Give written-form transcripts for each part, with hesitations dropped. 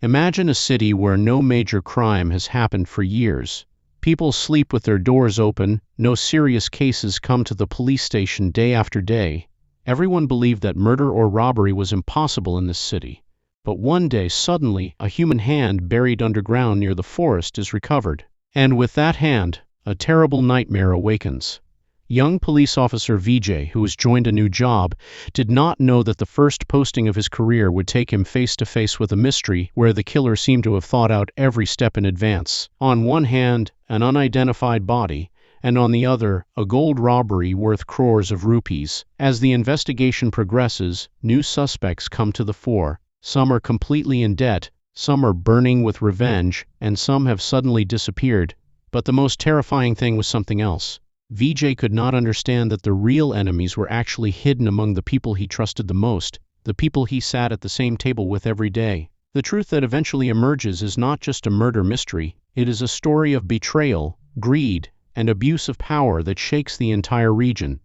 Imagine a city where no major crime has happened for years. People sleep with their doors open, no serious cases come to the police station day after day. Everyone believed that murder or robbery was impossible in this city. But one day, suddenly, a human hand buried underground near the forest is recovered. And with that hand, a terrible nightmare awakens. Young police officer Vijay, who has joined a new job, did not know that the first posting of his career would take him face to face with a mystery where the killer seemed to have thought out every step in advance. On one hand, an unidentified body, and on the other, a gold robbery worth crores of rupees. As the investigation progresses, new suspects come to the fore. Some are completely in debt, some are burning with revenge, and some have suddenly disappeared. But the most terrifying thing was something else. Vijay could not understand that the real enemies were actually hidden among the people he trusted the most, the people he sat at the same table with every day. The truth that eventually emerges is not just a murder mystery, it is a story of betrayal, greed, and abuse of power that shakes the entire region.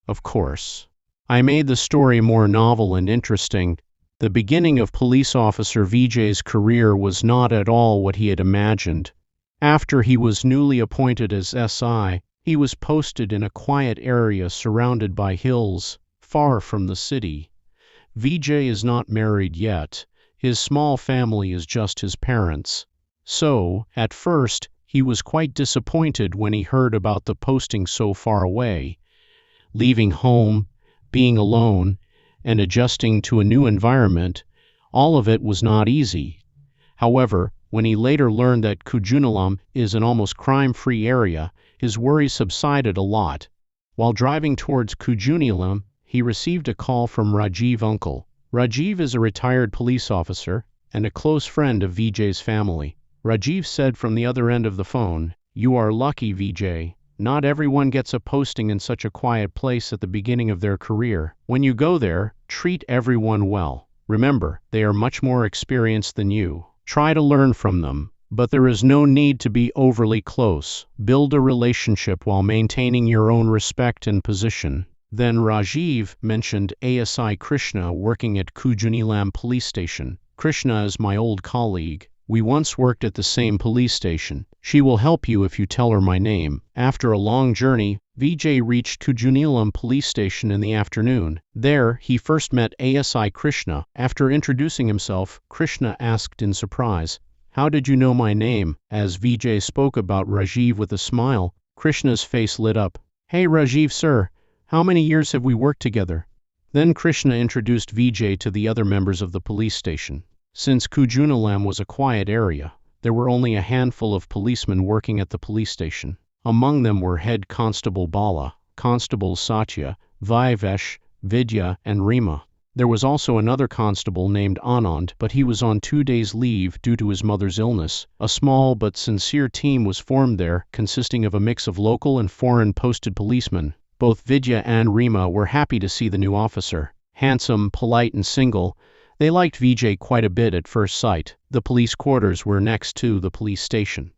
Of course, I made the story more novel and interesting. The beginning of police officer Vijay's career was not at all what he had imagined. After he was newly appointed as SI, he was posted in a quiet area surrounded by hills, far from the city. Vijay is not married yet. His small family is just his parents. So, at first, he was quite disappointed when he heard about the posting so far away. Leaving home, being alone, and adjusting to a new environment, all of it was not easy. However, when he later learned that Kujunilam is an almost crime-free area, his worries subsided a lot. While driving towards Kujunilam, he received a call from Rajiv uncle. Rajiv is a retired police officer and a close friend of Vijay's family. Rajiv said from the other end of the phone, "You are lucky, Vijay. Not everyone gets a posting in such a quiet place at the beginning of their career. When you go there, treat everyone well. Remember, they are much more experienced than you. Try to learn from them, but there is no need to be overly close. Build a relationship while maintaining your own respect and position." Then Rajiv mentioned ASI Krishna working at Kujunilam police station. "Krishna is my old colleague. We once worked at the same police station. She will help you if you tell her my name." After a long journey, Vijay reached Kujunilam police station in the afternoon. There, he first met ASI Krishna. After introducing himself, Krishna asked in surprise, "How did you know my name?" As Vijay spoke about Rajiv with a smile, Krishna's face lit up. "Hey Rajiv sir, how many years have we worked together?" Then Krishna introduced Vijay to the other members of the police station. Since Kujunilam was a quiet area, there were only a handful of policemen working at the police station. Among them were Head Constable Bala, Constables Satya, Vivesh, Vidya, and Rima. There was also another constable named Anand, but he was on 2 days leave due to his mother's illness. A small but sincere team was formed there, consisting of a mix of local and foreign posted policemen. Both Vidya and Rima were happy to see the new officer. Handsome, polite, and single, they liked Vijay quite a bit at first sight. The police quarters were next to the police station.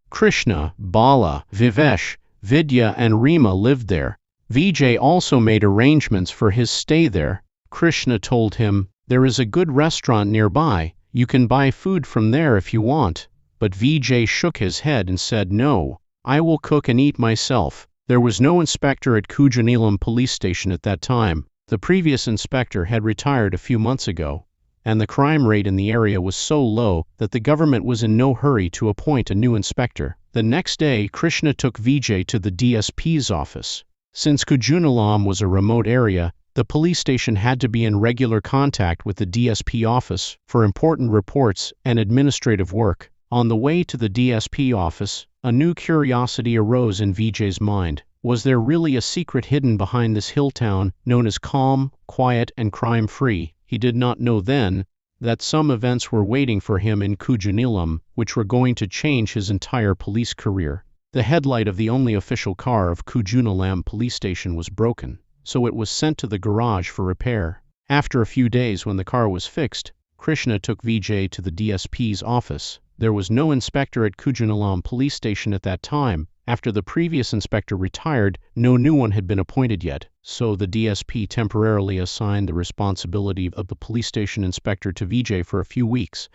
Krishna, Bala, Vivesh, Vidya, and Rima lived there. Vijay also made arrangements for his stay there. Krishna told him, "There is a good restaurant nearby. You can buy food from there if you want." But Vijay shook his head and said, "No, I will cook and eat myself." There was no inspector at Kujunilam police station at that time. The previous inspector had retired a few months ago, and the crime rate in the area was so low that the government was in no hurry to appoint a new inspector. The next day, Krishna took Vijay to the DSP's office. Since Kujunilam was a remote area, the police station had to be in regular contact with the DSP office for important reports and administrative work. On the way to the DSP office, a new curiosity arose in Vijay's mind. Was there really a secret hidden behind this hill town known as calm, quiet, and crime-free? He did not know then that some events were waiting for him in Kujunilam, which were going to change his entire police career. The headlight of the only official car of Kujunilam police station was broken, so it was sent to the garage for repair. After a few days, when the car was fixed, Krishna took Vijay to the DSP's office. There was no inspector at Kujunilam police station at that time, After the previous inspector retired, no new one had been appointed yet, so the DSP temporarily assigned the responsibility of the police station inspector to Vijay for a few weeks.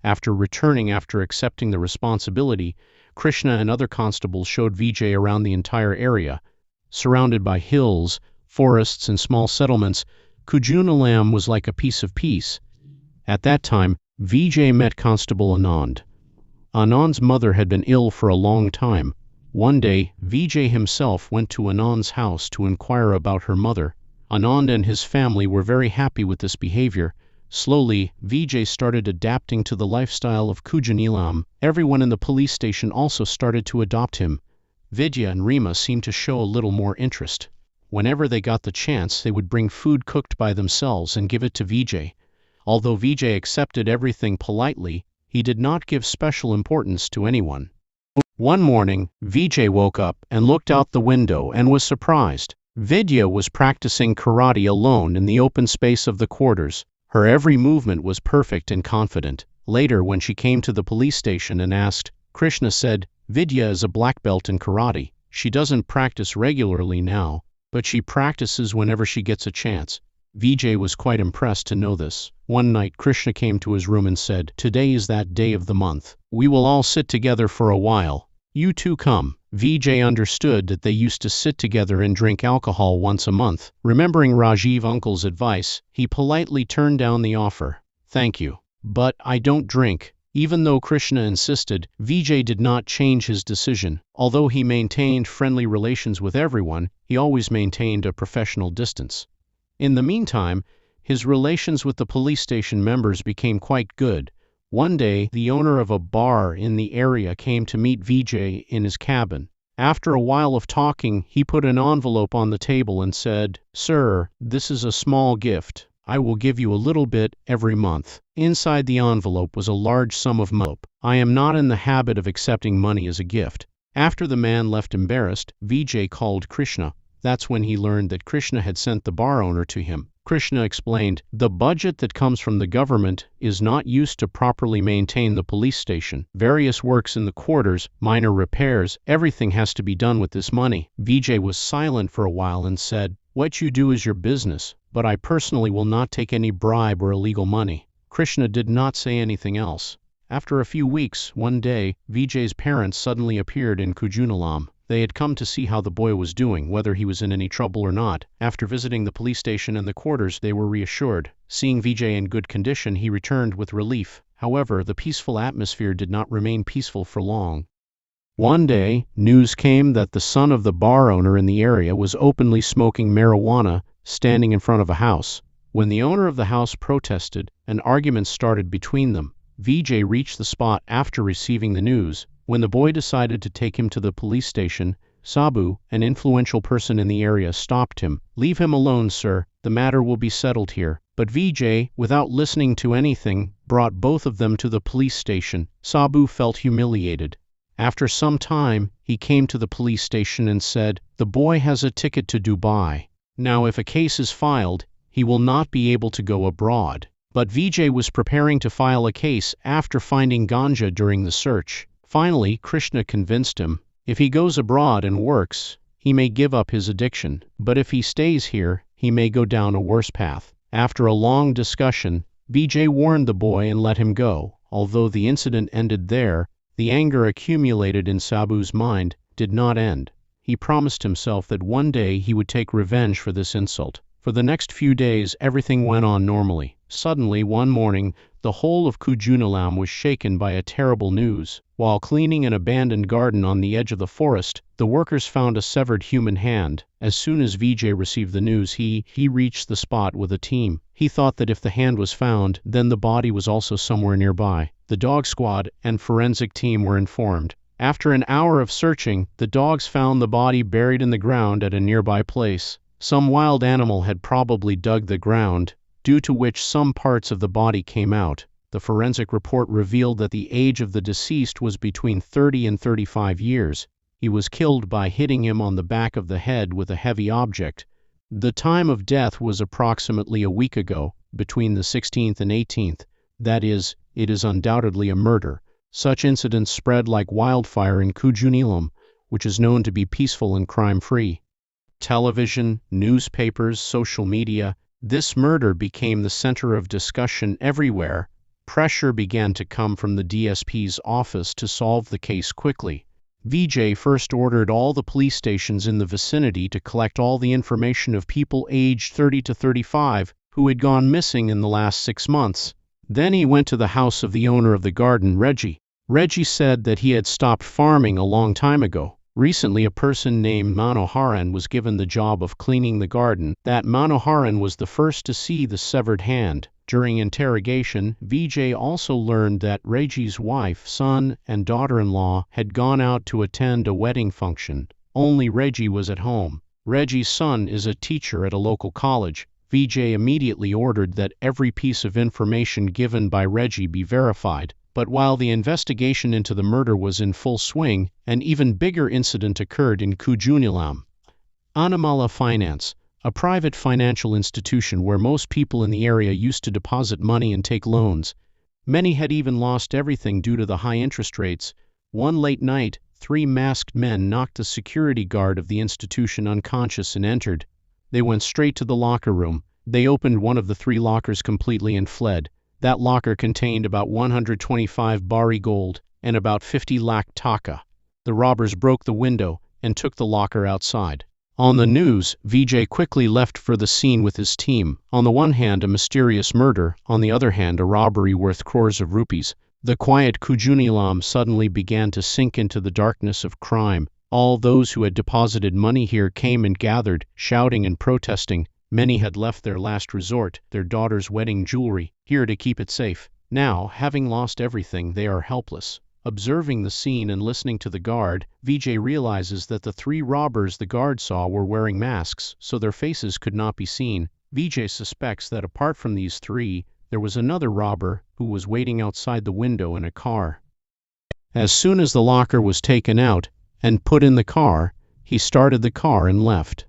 After accepting the responsibility, Krishna and other constables showed Vijay around the entire area. Surrounded by hills, forests, and small settlements, Kujunilam was like a piece of peace. At that time, Vijay met Constable Anand. Anand's mother had been ill for a long time. One day, Vijay himself went to Anand's house to inquire about her mother. Anand and his family were very happy with this behavior. Slowly, Vijay started adapting to the lifestyle of Kujunilam. Everyone in the police station also started to adopt him. Vidya and Rima seemed to show a little more interest. Whenever they got the chance, they would bring food cooked by themselves and give it to Vijay. Although Vijay accepted everything politely, he did not give special importance to anyone. One morning, Vijay woke up and looked out the window and was surprised. Vidya was practicing karate alone in the open space of the quarters. Her every movement was perfect and confident. Later, when she came to the police station and asked, Krishna said, Vidya is a black belt in karate. She doesn't practice regularly now, but she practices whenever she gets a chance. Vijay was quite impressed to know this. One night, Krishna came to his room and said, Today is that day of the month. We will all sit together for a while. You two come. Vijay understood that they used to sit together and drink alcohol once a month. Remembering Rajiv uncle's advice, he politely turned down the offer. Thank you, but I don't drink. Even though Krishna insisted, Vijay did not change his decision. Although he maintained friendly relations with everyone, he always maintained a professional distance. In the meantime, his relations with the police station members became quite good. One day, the owner of a bar in the area came to meet Vijay in his cabin. After a while of talking, he put an envelope on the table and said, Sir, this is a small gift. I will give you a little bit every month. Inside the envelope was a large sum of money. I am not in the habit of accepting money as a gift. After the man left embarrassed, Vijay called Krishna. That's when he learned that Krishna had sent the bar owner to him. Krishna explained, the budget that comes from the government is not used to properly maintain the police station. Various works in the quarters, minor repairs, everything has to be done with this money. Vijay was silent for a while and said, What you do is your business, but I personally will not take any bribe or illegal money. Krishna did not say anything else. After a few weeks, one day, Vijay's parents suddenly appeared in Kujunilam. They had come to see how the boy was doing, whether he was in any trouble or not. After visiting the police station and the quarters, they were reassured. Seeing Vijay in good condition, he returned with relief. However, the peaceful atmosphere did not remain peaceful for long. One day, news came that the son of the bar owner in the area was openly smoking marijuana, standing in front of a house. When the owner of the house protested, an argument started between them. Vijay reached the spot after receiving the news. When the boy decided to take him to the police station, Sabu, an influential person in the area, stopped him. Leave him alone, sir. The matter will be settled here. But Vijay, without listening to anything, brought both of them to the police station. Sabu felt humiliated. After some time, he came to the police station and said, The boy has a ticket to Dubai. Now if a case is filed, he will not be able to go abroad. But Vijay was preparing to file a case after finding ganja during the search. Finally, Krishna convinced him, if he goes abroad and works, he may give up his addiction, but if he stays here, he may go down a worse path. After a long discussion, Vijay warned the boy and let him go. Although the incident ended there, the anger accumulated in Sabu's mind did not end. He promised himself that one day he would take revenge for this insult. For the next few days, everything went on normally. Suddenly, one morning, the whole of Kujunilam was shaken by a terrible news. While cleaning an abandoned garden on the edge of the forest, the workers found a severed human hand. As soon as Vijay received the news, he reached the spot with a team. He thought that if the hand was found, then the body was also somewhere nearby. The dog squad and forensic team were informed. After an hour of searching, the dogs found the body buried in the ground at a nearby place. Some wild animal had probably dug the ground, due to which some parts of the body came out. The forensic report revealed that the age of the deceased was between 30 and 35 years. He was killed by hitting him on the back of the head with a heavy object. The time of death was approximately a week ago, between the 16th and 18th. That is, it is undoubtedly a murder. Such incidents spread like wildfire in Kujunilam. which is known to be peaceful and crime-free. Television, newspapers, social media, this murder became the center of discussion everywhere. Pressure began to come from the DSP's office to solve the case quickly. Vijay first ordered all the police stations in the vicinity to collect all the information of people aged 30 to 35 who had gone missing in the last 6 months. Then he went to the house of the owner of the garden, Reggie. Reggie said that he had stopped farming a long time ago. Recently, a person named Manoharan was given the job of cleaning the garden. That Manoharan was the first to see the severed hand. During interrogation, Vijay also learned that Reggie's wife, son, and daughter-in-law had gone out to attend a wedding function. Only Reggie was at home. Reggie's son is a teacher at a local college. Vijay immediately ordered that every piece of information given by Reggie be verified. But while the investigation into the murder was in full swing, an even bigger incident occurred in Kujunilam. Unamala Finance, a private financial institution where most people in the area used to deposit money and take loans. Many had even lost everything due to the high interest rates. One late night, 3 masked men knocked the security guard of the institution unconscious and entered. They went straight to the locker room. They opened one of the 3 lockers completely and fled. That locker contained about 125 Bhari gold and about 50 lakh taka. The robbers broke the window and took the locker outside. On the news, Vijay quickly left for the scene with his team. On the one hand, a mysterious murder, on the other hand, a robbery worth crores of rupees. The quiet Kujunilam suddenly began to sink into the darkness of crime. All those who had deposited money here came and gathered, shouting and protesting. Many had left their last resort, their daughter's wedding jewelry, here to keep it safe. Now, having lost everything, they are helpless. Observing the scene and listening to the guard, Vijay realizes that the 3 robbers the guard saw were wearing masks, so their faces could not be seen. Vijay suspects that apart from these 3, there was another robber who was waiting outside the window in a car. As soon as the locker was taken out and put in the car, he started the car and left.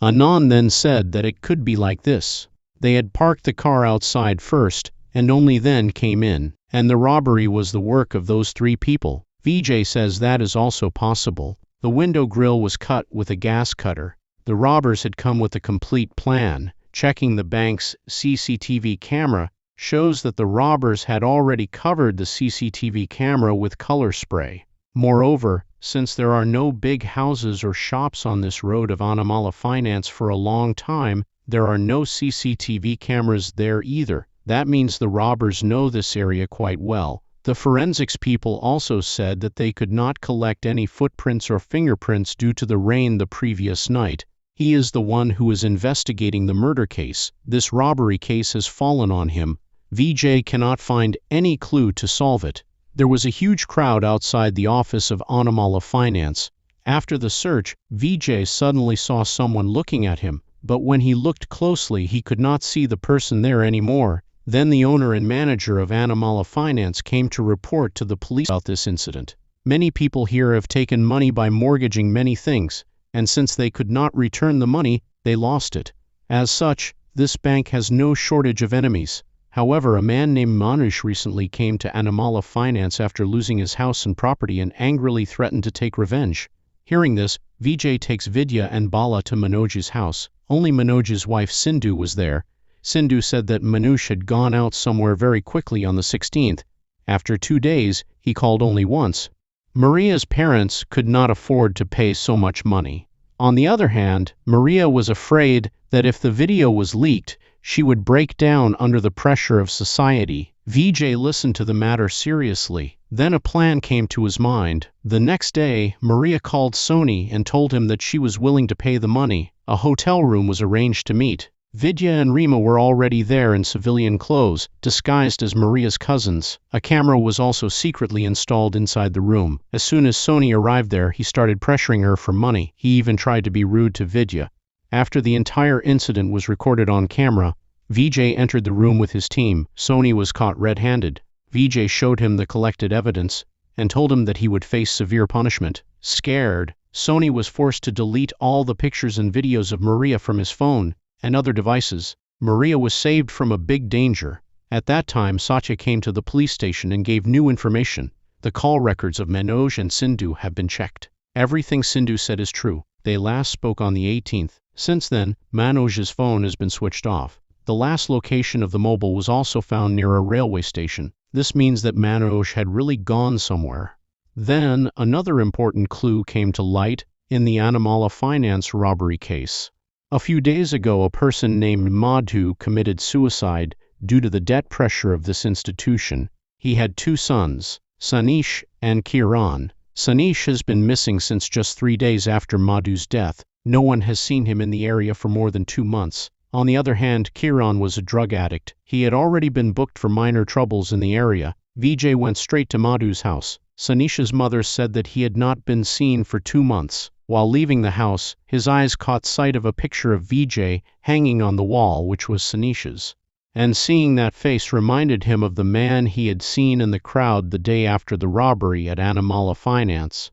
Anand then said that it could be like this. They had parked the car outside first, and only then came in, and the robbery was the work of those 3 people. Vijay says that is also possible. The window grill was cut with a gas cutter. The robbers had come with a complete plan. Checking the bank's CCTV camera shows that the robbers had already covered the CCTV camera with color spray. Moreover, since there are no big houses or shops on this road of Unamala Finance for a long time, there are no CCTV cameras there either. That means the robbers know this area quite well. The forensics people also said that they could not collect any footprints or fingerprints due to the rain the previous night. He is the one who is investigating the murder case. This robbery case has fallen on him. Vijay cannot find any clue to solve it. There was a huge crowd outside the office of Unamala Finance. After the search, Vijay suddenly saw someone looking at him, but when he looked closely he could not see the person there anymore. Then the owner and manager of Unamala Finance came to report to the police about this incident. Many people here have taken money by mortgaging many things, and since they could not return the money, they lost it. As such, this bank has no shortage of enemies. However, a man named Manush recently came to Unamala Finance after losing his house and property and angrily threatened to take revenge. Hearing this, Vijay takes Vidya and Bala to Manoj's house. Only Manoj's wife Sindhu was there. Sindhu said that Manush had gone out somewhere very quickly on the 16th. After 2 days, he called only once. Maria's parents could not afford to pay so much money. On the other hand, Maria was afraid that if the video was leaked, she would break down under the pressure of society. Vijay listened to the matter seriously. Then a plan came to his mind. The next day, Maria called Sony and told him that she was willing to pay the money. A hotel room was arranged to meet. Vidya and Rima were already there in civilian clothes, disguised as Maria's cousins. A camera was also secretly installed inside the room. As soon as Sony arrived there, he started pressuring her for money. He even tried to be rude to Vidya. After the entire incident was recorded on camera, Vijay entered the room with his team. Sony was caught red-handed. Vijay showed him the collected evidence and told him that he would face severe punishment. Scared, Sony was forced to delete all the pictures and videos of Maria from his phone and other devices. Maria was saved from a big danger. At that time, Satya came to the police station and gave new information. The call records of Manoj and Sindhu have been checked. Everything Sindhu said is true. They last spoke on the 18th. Since then, Manoj's phone has been switched off. The last location of the mobile was also found near a railway station. This means that Manoj had really gone somewhere. Then, another important clue came to light in the Anamala Finance robbery case. A few days ago, a person named Madhu committed suicide due to the debt pressure of this institution. He had 2 sons, Sanish and Kiran. Sanish has been missing since just 3 days after Madhu's death. No one has seen him in the area for more than 2 months. On the other hand, Kiran was a drug addict. He had already been booked for minor troubles in the area. Vijay went straight to Madhu's house. Sanish's mother said that he had not been seen for 2 months. While leaving the house, his eyes caught sight of a picture of Vijay hanging on the wall, which was Sanish's. And seeing that face reminded him of the man he had seen in the crowd the day after the robbery at Anamala Finance.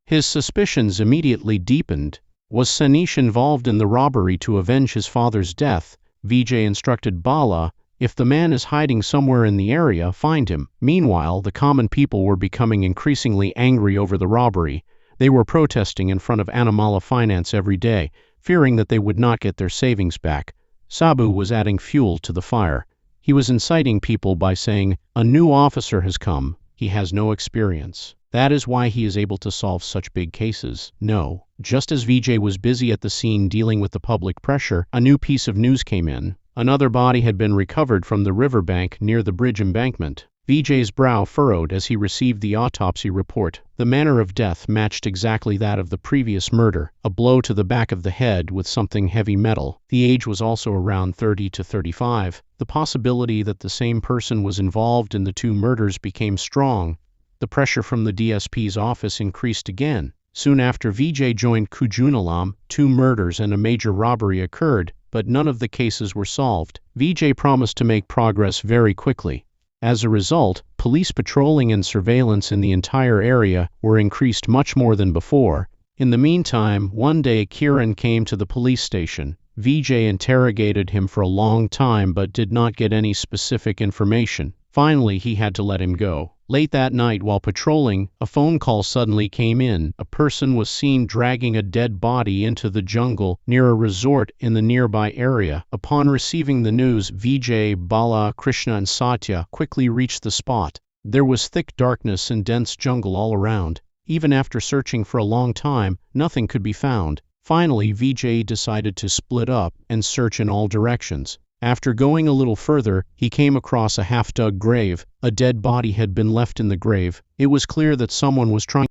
His suspicions immediately deepened. Was Sanish involved in the robbery to avenge his father's death? Vijay instructed Bala, if the man is hiding somewhere in the area, find him. Meanwhile, the common people were becoming increasingly angry over the robbery. They were protesting in front of Anamala Finance every day, fearing that they would not get their savings back. Sabu was adding fuel to the fire. He was inciting people by saying, "A new officer has come. He has no experience. That is why he is able to solve such big cases." No. Just as Vijay was busy at the scene dealing with the public pressure, a new piece of news came in. Another body had been recovered from the riverbank near the bridge embankment. Vijay's brow furrowed as he received the autopsy report. The manner of death matched exactly that of the previous murder, a blow to the back of the head with something heavy metal. The age was also around 30 to 35. The possibility that the same person was involved in the 2 murders became strong. The pressure from the DSP's office increased again. Soon after Vijay joined Kujunilam, 2 murders and a major robbery occurred, but none of the cases were solved. Vijay promised to make progress very quickly. As a result, police patrolling and surveillance in the entire area were increased much more than before. In the meantime, one day Kiran came to the police station. Vijay interrogated him for a long time but did not get any specific information. Finally, he had to let him go. Late that night, while patrolling, a phone call suddenly came in. A person was seen dragging a dead body into the jungle near a resort in the nearby area. Upon receiving the news, Vijay, Bala, Krishna and Satya quickly reached the spot. There was thick darkness and dense jungle all around. Even after searching for a long time, nothing could be found. Finally, Vijay decided to split up and search in all directions. After going a little further, he came across a half-dug grave. A dead body had been left in the grave. It was clear that someone was trying,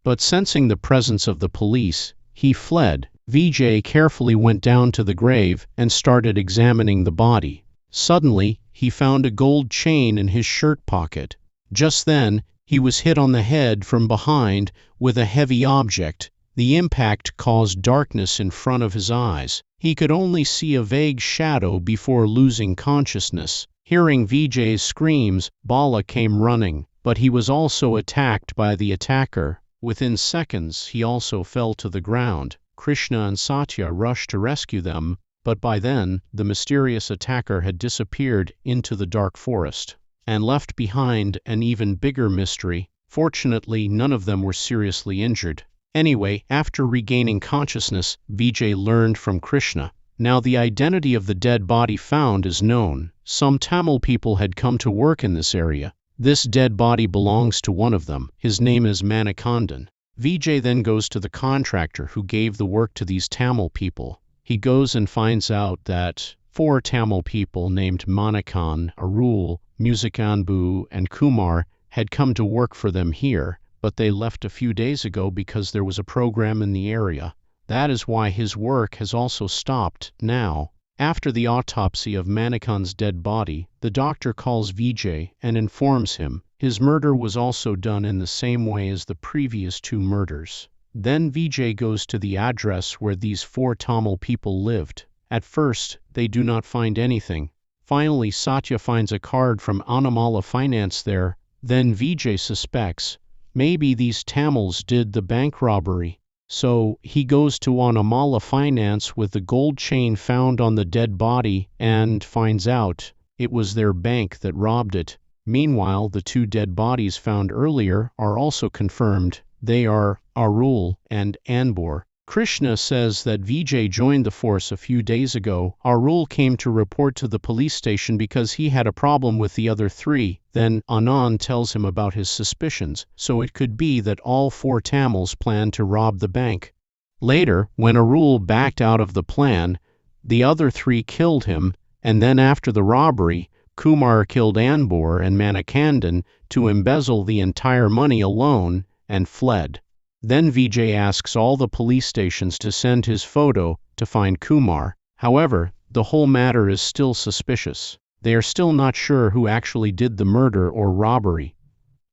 but sensing the presence of the police, he fled. Vijay carefully went down to the grave and started examining the body. Suddenly, he found a gold chain in his shirt pocket. Just then, he was hit on the head from behind with a heavy object. The impact caused darkness in front of his eyes. He could only see a vague shadow before losing consciousness. Hearing Vijay's screams, Bala came running, but he was also attacked by the attacker. Within seconds, he also fell to the ground. Krishna and Satya rushed to rescue them, but by then, the mysterious attacker had disappeared into the dark forest and left behind an even bigger mystery. Fortunately, none of them were seriously injured. Anyway, after regaining consciousness, Vijay learned from Krishna. Now the identity of the dead body found is known. Some Tamil people had come to work in this area. This dead body belongs to one of them. His name is Manikandan. Vijay then goes to the contractor who gave the work to these Tamil people. He goes and finds out that 4 Tamil people named Manikan, Arul, Musikanbu, and Kumar had come to work for them here, but they left a few days ago because there was a program in the area. That is why his work has also stopped now. After the autopsy of Manikan's dead body, the doctor calls Vijay and informs him his murder was also done in the same way as the previous 2 murders. Then Vijay goes to the address where these 4 Tamil people lived. At first, they do not find anything. Finally, Satya finds a card from Anamala Finance there. Then Vijay suspects maybe these Tamils did the bank robbery. So, he goes to Anamala Finance with the gold chain found on the dead body and finds out it was their bank that robbed it. Meanwhile, the 2 dead bodies found earlier are also confirmed. They are Arul, and Anbor. Krishna says that Vijay joined the force a few days ago. Arul came to report to the police station because he had a problem with the other three. Then Anand tells him about his suspicions, so it could be that all four Tamils planned to rob the bank. Later, when Arul backed out of the plan, the other three killed him, and then after the robbery, Kumar killed Anbor and Manikandan to embezzle the entire money alone and fled. Then Vijay asks all the police stations to send his photo to find Kumar. However, the whole matter is still suspicious. They are still not sure who actually did the murder or robbery.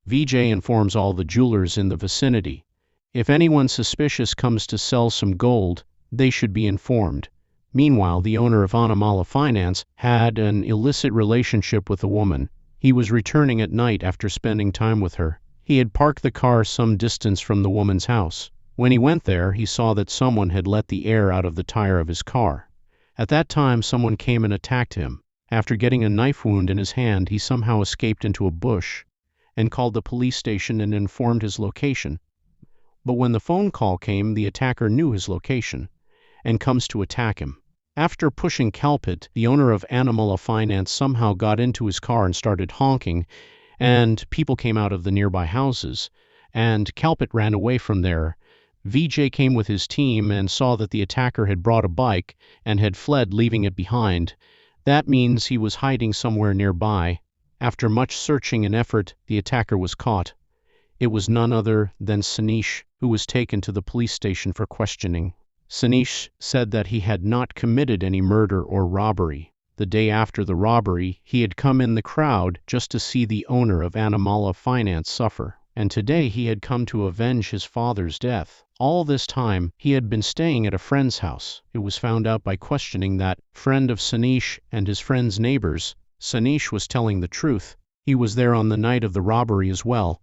Vijay informs all the jewelers in the vicinity. If anyone suspicious comes to sell some gold, they should be informed. Meanwhile, the owner of Anamala Finance had an illicit relationship with a woman. He was returning at night after spending time with her. He had parked the car some distance from the woman's house. When he went there, he saw that someone had let the air out of the tire of his car. At that time, someone came and attacked him. After getting a knife wound in his hand, he somehow escaped into a bush and called the police station and informed his location. But when the phone call came, the attacker knew his location and comes to attack him. After pushing Kalpit, the owner of Anamala Finance somehow got into his car and started honking, and people came out of the nearby houses, and Kalpit ran away from there. Vijay came with his team and saw that the attacker had brought a bike and had fled, leaving it behind. That means he was hiding somewhere nearby. After much searching and effort, the attacker was caught. It was none other than Sanish, who was taken to the police station for questioning. Sanish said that he had not committed any murder or robbery. The day after the robbery, he had come in the crowd just to see the owner of Anamala Finance suffer, and today he had come to avenge his father's death. All this time, he had been staying at a friend's house. It was found out by questioning that friend of Sanish and his friend's neighbors. Sanish was telling the truth. He was there on the night of the robbery as well.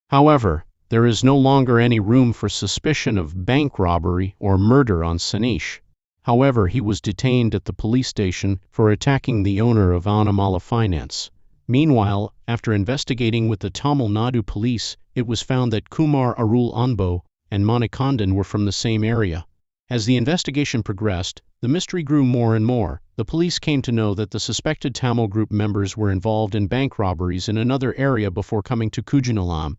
However, there is no longer any room for suspicion of bank robbery or murder on Sanish. However, he was detained at the police station for attacking the owner of Anamala Finance. Meanwhile, after investigating with the Tamil Nadu police, it was found that Kumar, Arul Anbo, and Manikandan were from the same area. As the investigation progressed, the mystery grew more and more. The police came to know that the suspected Tamil group members were involved in bank robberies in another area before coming to Kujunilam.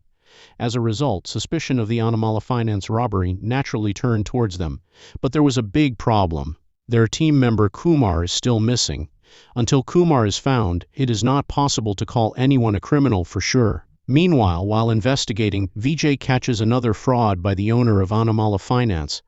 As a result, suspicion of the Anamala Finance robbery naturally turned towards them. But there was a big problem. Their team member Kumar is still missing. Until Kumar is found, it is not possible to call anyone a criminal for sure. Meanwhile, while investigating, Vijay catches another fraud by the owner of Anamala Finance.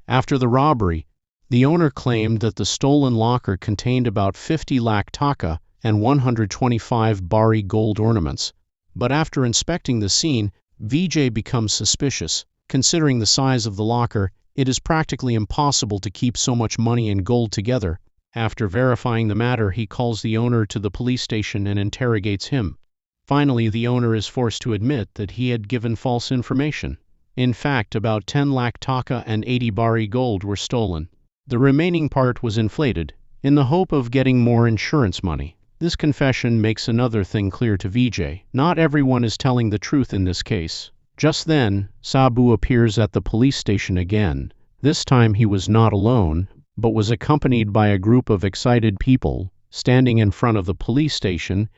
After the robbery, the owner claimed that the stolen locker contained about 50 lakh taka and 125 Bhari gold ornaments. But after inspecting the scene, Vijay becomes suspicious. Considering the size of the locker, it is practically impossible to keep so much money and gold together. After verifying the matter, he calls the owner to the police station and interrogates him. Finally, the owner is forced to admit that he had given false information. In fact, about 10 lakh taka and 80 Bhari gold were stolen. The remaining part was inflated, in the hope of getting more insurance money. This confession makes another thing clear to Vijay. Not everyone is telling the truth in this case. Just then, Sabu appears at the police station again. This time he was not alone, but was accompanied by a group of excited people. Standing in front of the police station,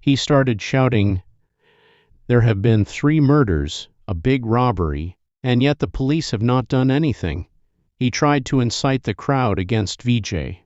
he started shouting, "There have been 3 murders, a big robbery, and yet the police have not done anything." He tried to incite the crowd against Vijay.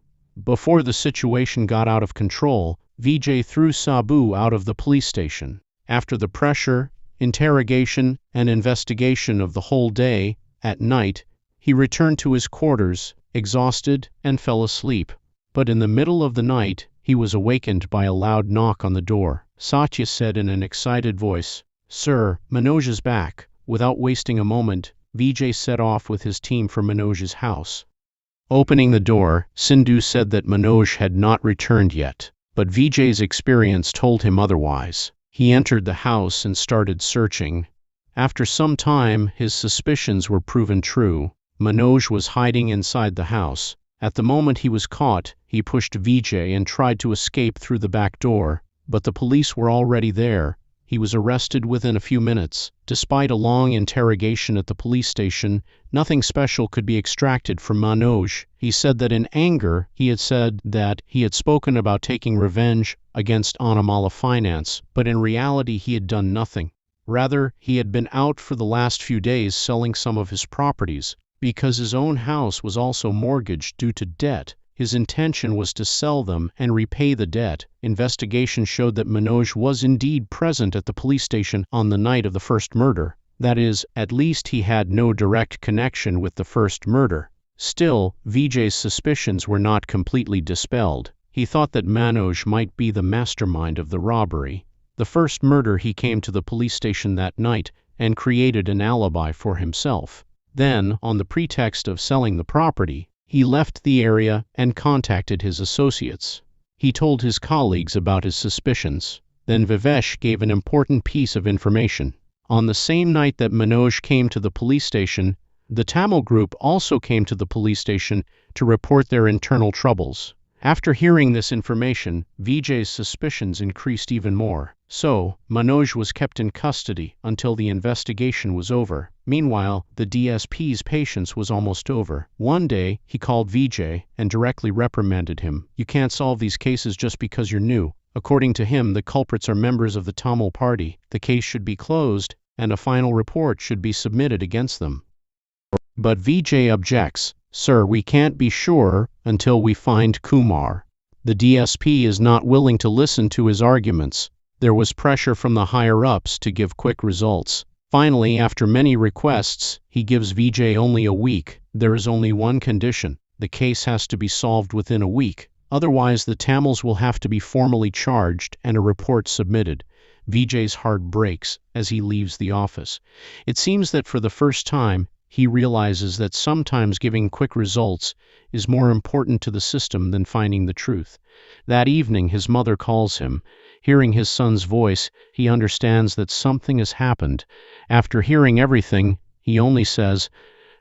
Before the situation got out of control, Vijay threw Sabu out of the police station. After the pressure, interrogation, and investigation of the whole day, at night, he returned to his quarters, exhausted, and fell asleep. But in the middle of the night, he was awakened by a loud knock on the door. Satya said in an excited voice, "Sir, Manoj is back." Without wasting a moment, Vijay set off with his team for Manoj's house. Opening the door, Sindhu said that Manoj had not returned yet, but Vijay's experience told him otherwise. He entered the house and started searching. After some time, his suspicions were proven true. Manoj was hiding inside the house. At the moment he was caught, he pushed Vijay and tried to escape through the back door, but the police were already there. He was arrested within a few minutes. Despite a long interrogation at the police station, nothing special could be extracted from Manoj. He said that in anger, he had said that he had spoken about taking revenge against Anamala Finance, but in reality he had done nothing. Rather, he had been out for the last few days selling some of his properties. Because his own house was also mortgaged due to debt, his intention was to sell them and repay the debt. Investigation showed that Manoj was indeed present at the police station on the night of the first murder. That is, at least he had no direct connection with the first murder. Still, Vijay's suspicions were not completely dispelled. He thought that Manoj might be the mastermind of the robbery. The first murder, he came to the police station that night and created an alibi for himself. Then, on the pretext of selling the property, he left the area and contacted his associates. He told his colleagues about his suspicions. Then Vivesh gave an important piece of information. On the same night that Manoj came to the police station, the Tamil group also came to the police station to report their internal troubles. After hearing this information, Vijay's suspicions increased even more. So, Manoj was kept in custody until the investigation was over. Meanwhile, the DSP's patience was almost over. One day, he called Vijay and directly reprimanded him. "You can't solve these cases just because you're new." According to him, the culprits are members of the Tamil party. The case should be closed, and a final report should be submitted against them. But Vijay objects. "Sir, we can't be sure until we find Kumar." The DSP is not willing to listen to his arguments. There was pressure from the higher-ups to give quick results. Finally, after many requests, he gives Vijay only a week. There is only one condition. The case has to be solved within a week. Otherwise, the Tamils will have to be formally charged and a report submitted. Vijay's heart breaks as he leaves the office. It seems that for the first time, he realizes that sometimes giving quick results is more important to the system than finding the truth. That evening, his mother calls him. Hearing his son's voice, he understands that something has happened. After hearing everything, he only says,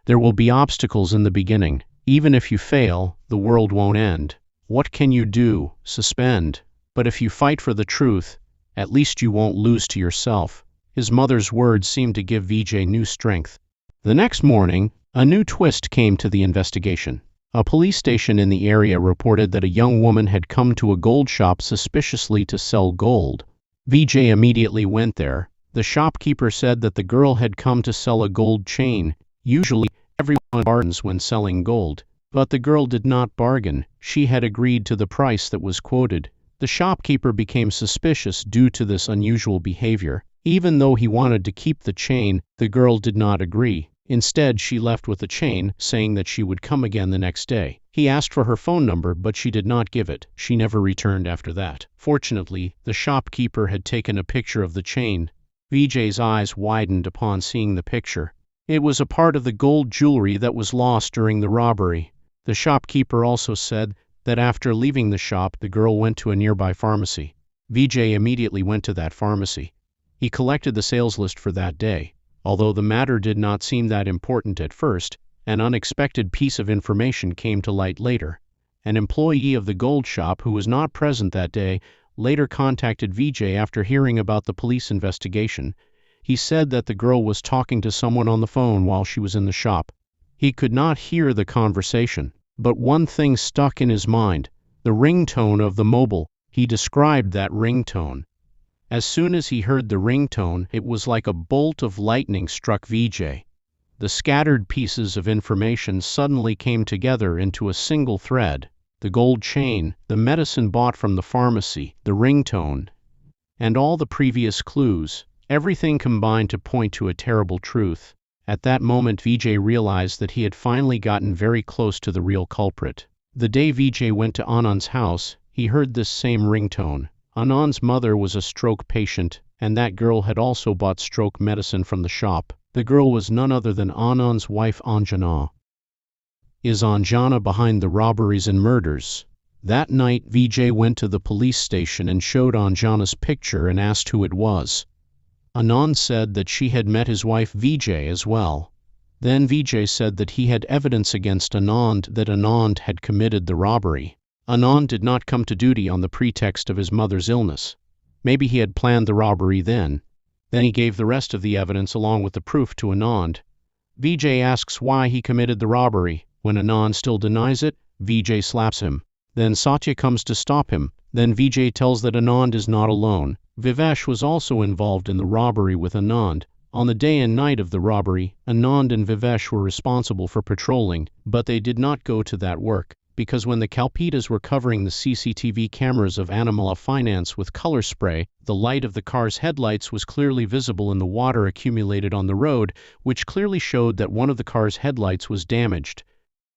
"There will be obstacles in the beginning. Even if you fail, the world won't end. What can you do? Suspend. But if you fight for the truth, at least you won't lose to yourself." His mother's words seemed to give Vijay new strength. The next morning, a new twist came to the investigation. A police station in the area reported that a young woman had come to a gold shop suspiciously to sell gold. Vijay immediately went there. The shopkeeper said that the girl had come to sell a gold chain. Usually, everyone bargains when selling gold. But the girl did not bargain. She had agreed to the price that was quoted. The shopkeeper became suspicious due to this unusual behavior. Even though he wanted to keep the chain, the girl did not agree. Instead, she left with the chain, saying that she would come again the next day. He asked for her phone number, but she did not give it. She never returned after that. Fortunately, the shopkeeper had taken a picture of the chain. Vijay's eyes widened upon seeing the picture. It was a part of the gold jewelry that was lost during the robbery. The shopkeeper also said that after leaving the shop, the girl went to a nearby pharmacy. Vijay immediately went to that pharmacy. He collected the sales list for that day. Although the matter did not seem that important at first, an unexpected piece of information came to light later. An employee of the gold shop who was not present that day later contacted Vijay after hearing about the police investigation. He said that the girl was talking to someone on the phone while she was in the shop. He could not hear the conversation, but one thing stuck in his mind: the ringtone of the mobile. He described that ringtone. As soon as he heard the ringtone, it was like a bolt of lightning struck Vijay. The scattered pieces of information suddenly came together into a single thread. The gold chain, the medicine bought from the pharmacy, the ringtone, and all the previous clues. Everything combined to point to a terrible truth. At that moment, Vijay realized that he had finally gotten very close to the real culprit. The day Vijay went to Anand's house, he heard this same ringtone. Anand's mother was a stroke patient, and that girl had also bought stroke medicine from the shop. The girl was none other than Anand's wife Anjana. Is Anjana behind the robberies and murders? That night, Vijay went to the police station and showed Anjana's picture and asked who it was. Anand said that she had met his wife Vijay as well. Then Vijay said that he had evidence against Anand that Anand had committed the robbery. Anand did not come to duty on the pretext of his mother's illness. Maybe he had planned the robbery then. Then he gave the rest of the evidence along with the proof to Anand. Vijay asks why he committed the robbery. When Anand still denies it, Vijay slaps him. Then Satya comes to stop him. Then Vijay tells that Anand is not alone. Vivesh was also involved in the robbery with Anand. On the day and night of the robbery, Anand and Vivesh were responsible for patrolling, but they did not go to that work, because when the Kalpitas were covering the CCTV cameras of Unamala Finance with color spray, the light of the car's headlights was clearly visible in the water accumulated on the road, which clearly showed that one of the car's headlights was damaged.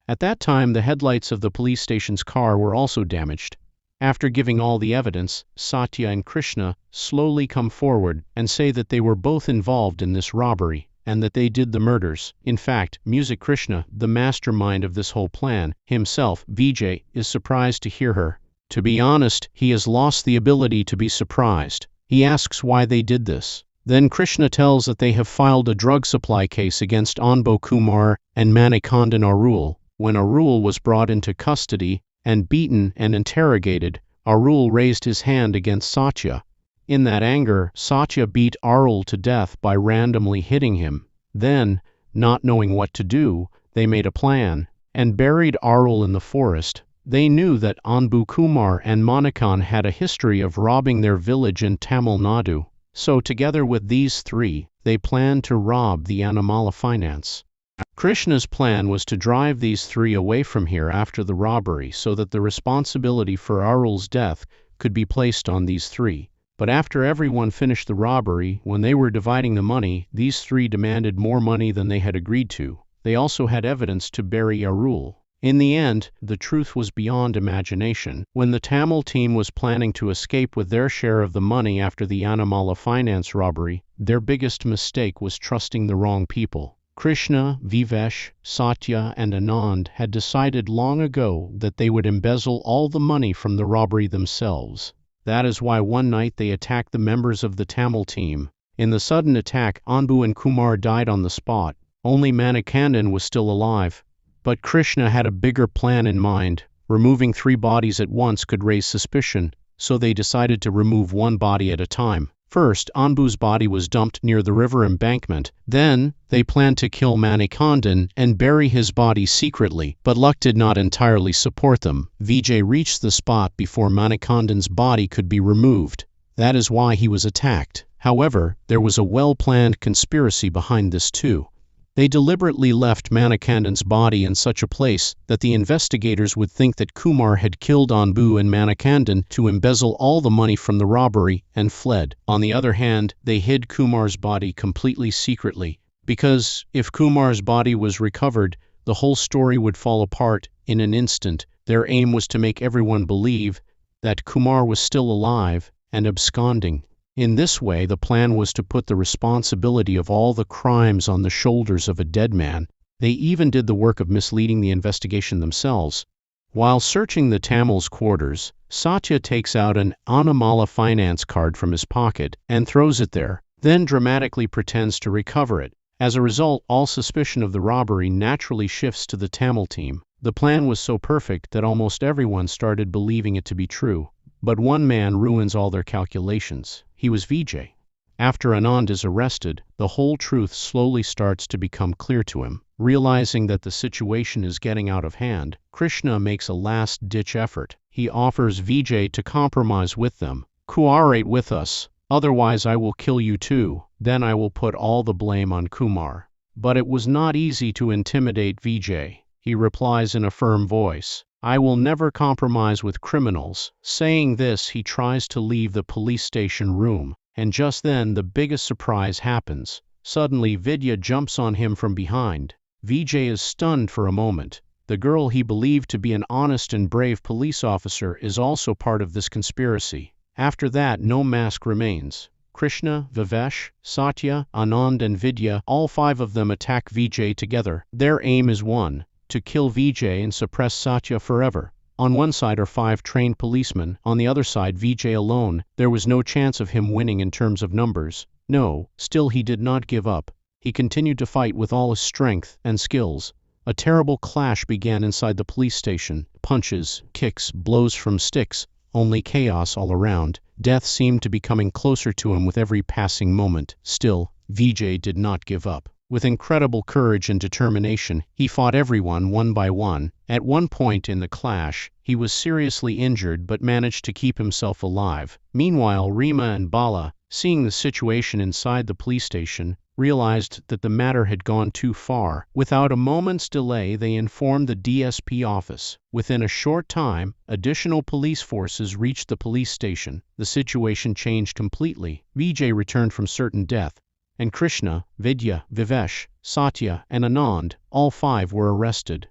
At that time, the headlights of the police station's car were also damaged. After giving all the evidence, Satya and Krishna slowly come forward and say that they were both involved in this robbery, and that they did the murders. In fact, Music Krishna, the mastermind of this whole plan, himself, Vijay, is surprised to hear her. To be honest, he has lost the ability to be surprised. He asks why they did this. Then Krishna tells that they have filed a drug supply case against Anbu Kumar and Manikandan Arul. When Arul was brought into custody and beaten and interrogated, Arul raised his hand against Satya. In that anger, Satya beat Arul to death by randomly hitting him. Then, not knowing what to do, they made a plan and buried Arul in the forest. They knew that Anbu Kumar and Manikan had a history of robbing their village in Tamil Nadu. So together with these three, they planned to rob the Unamala Finance. Krishna's plan was to drive these three away from here after the robbery so that the responsibility for Arul's death could be placed on these three. But after everyone finished the robbery, when they were dividing the money, these three demanded more money than they had agreed to. They also had evidence to bury Arul. In the end, the truth was beyond imagination. When the Tamil team was planning to escape with their share of the money after the Unamala Finance robbery, their biggest mistake was trusting the wrong people. Krishna, Vivesh, Satya, and Anand had decided long ago that they would embezzle all the money from the robbery themselves. That is why one night they attacked the members of the Tamil team. In the sudden attack, Anbu and Kumar died on the spot. Only Manikandan was still alive. But Krishna had a bigger plan in mind. Removing three bodies at once could raise suspicion, so they decided to remove one body at a time. First, Anbu's body was dumped near the river embankment. Then, they planned to kill Manikandan and bury his body secretly, but luck did not entirely support them. Vijay reached the spot before Manikandan's body could be removed. That is why he was attacked. However, there was a well-planned conspiracy behind this too. They deliberately left Manikandan's body in such a place that the investigators would think that Kumar had killed Anbu and Manikandan to embezzle all the money from the robbery and fled. On the other hand, they hid Kumar's body completely secretly, because if Kumar's body was recovered, the whole story would fall apart in an instant. Their aim was to make everyone believe that Kumar was still alive and absconding. In this way, the plan was to put the responsibility of all the crimes on the shoulders of a dead man. They even did the work of misleading the investigation themselves. While searching the Tamil's quarters, Satya takes out an Unamala Finance card from his pocket and throws it there, then dramatically pretends to recover it. As a result, all suspicion of the robbery naturally shifts to the Tamil team. The plan was so perfect that almost everyone started believing it to be true. But one man ruins all their calculations. He was Vijay. After Anand is arrested, the whole truth slowly starts to become clear to him. Realizing that the situation is getting out of hand, Krishna makes a last-ditch effort. He offers Vijay to compromise with them. Cooperate with us, otherwise I will kill you too. Then I will put all the blame on Kumar. But it was not easy to intimidate Vijay. He replies in a firm voice, I will never compromise with criminals. Saying this, he tries to leave the police station room. And just then, the biggest surprise happens. Suddenly, Vidya jumps on him from behind. Vijay is stunned for a moment. The girl he believed to be an honest and brave police officer is also part of this conspiracy. After that, no mask remains. Krishna, Vivesh, Satya, Anand and Vidya, all five of them attack Vijay together. Their aim is one: to kill Vijay and suppress Satya forever. On one side are 5 trained policemen, on the other side Vijay alone. There was no chance of him winning in terms of numbers. No, still he did not give up. He continued to fight with all his strength and skills. A terrible clash began inside the police station. Punches, kicks, blows from sticks, only chaos all around. Death seemed to be coming closer to him with every passing moment. Still, Vijay did not give up. With incredible courage and determination, he fought everyone one by one. At one point in the clash, he was seriously injured but managed to keep himself alive. Meanwhile, Rima and Bala, seeing the situation inside the police station, realized that the matter had gone too far. Without a moment's delay, they informed the DSP office. Within a short time, additional police forces reached the police station. The situation changed completely. Vijay returned from certain death, and Krishna, Vidya, Vivesh, Satya, and Anand, all 5 were arrested.